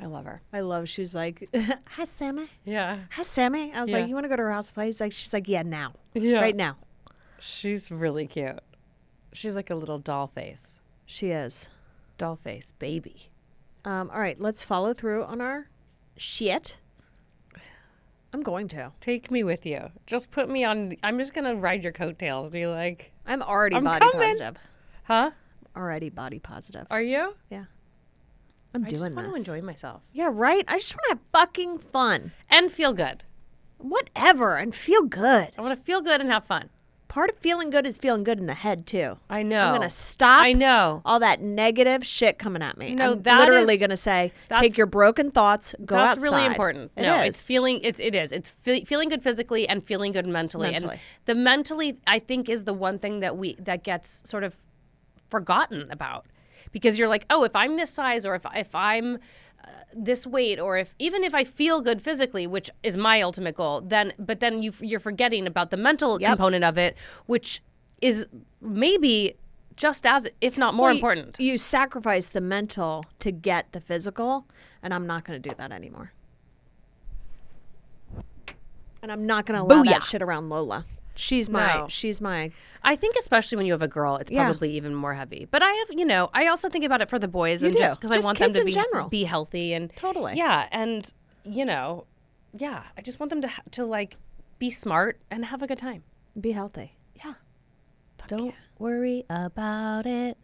Speaker 1: I love her.
Speaker 2: I love. She was like, "Hi, Sammy.
Speaker 1: Yeah.
Speaker 2: Hi, Sammy." I was
Speaker 1: Yeah.
Speaker 2: like, "You want to go to her house play?" She's like, "Yeah, now.
Speaker 1: Yeah.
Speaker 2: Right now."
Speaker 1: She's really cute. She's like a little doll face.
Speaker 2: She is.
Speaker 1: Doll face baby.
Speaker 2: All right, let's follow through on our shit. I'm going to.
Speaker 1: Take me with you. Just put me on. I'm just going to ride your coattails. Be like,
Speaker 2: I'm already
Speaker 1: I'm
Speaker 2: body
Speaker 1: coming.
Speaker 2: positive.
Speaker 1: huh?
Speaker 2: Already body positive.
Speaker 1: Are you?
Speaker 2: Yeah. I'm
Speaker 1: I
Speaker 2: doing
Speaker 1: just want
Speaker 2: this.
Speaker 1: to enjoy myself.
Speaker 2: Yeah, right? I just want to have fucking fun.
Speaker 1: And feel good.
Speaker 2: Whatever, and feel good.
Speaker 1: I want to feel good and have fun.
Speaker 2: Part of feeling good is feeling good in the head, too.
Speaker 1: I know.
Speaker 2: I'm going to stop
Speaker 1: I know.
Speaker 2: all that negative shit coming at me.
Speaker 1: No,
Speaker 2: I'm
Speaker 1: that
Speaker 2: literally
Speaker 1: is-
Speaker 2: going to say,
Speaker 1: that's-
Speaker 2: take your broken thoughts, go
Speaker 1: That's
Speaker 2: outside.
Speaker 1: really important.
Speaker 2: It
Speaker 1: No,
Speaker 2: is.
Speaker 1: it's feeling. It is. It's feeling good physically and feeling good mentally.
Speaker 2: Mentally.
Speaker 1: And the mentally, I think, is the one thing that gets sort of forgotten about, because you're like, oh, if I'm this size, or if I'm this weight, or even if I feel good physically, which is my ultimate goal, then you're forgetting about the mental
Speaker 2: Yep.
Speaker 1: component of it, which is maybe just as, if not more
Speaker 2: Well,
Speaker 1: important.
Speaker 2: You sacrifice the mental to get the physical, and I'm not going to do that anymore. And I'm not going to allow
Speaker 1: Booyah.
Speaker 2: that shit around Lola. She's my.
Speaker 1: No. I think especially when you have a girl, it's
Speaker 2: Yeah.
Speaker 1: probably even more heavy. But I also think about it for the boys,
Speaker 2: You
Speaker 1: and
Speaker 2: do.
Speaker 1: just because I
Speaker 2: Just
Speaker 1: want them
Speaker 2: kids
Speaker 1: to
Speaker 2: in general.
Speaker 1: be healthy and
Speaker 2: Totally.
Speaker 1: yeah, and I just want them to like be smart and have a good time.
Speaker 2: Be healthy.
Speaker 1: Yeah. Don't worry about it.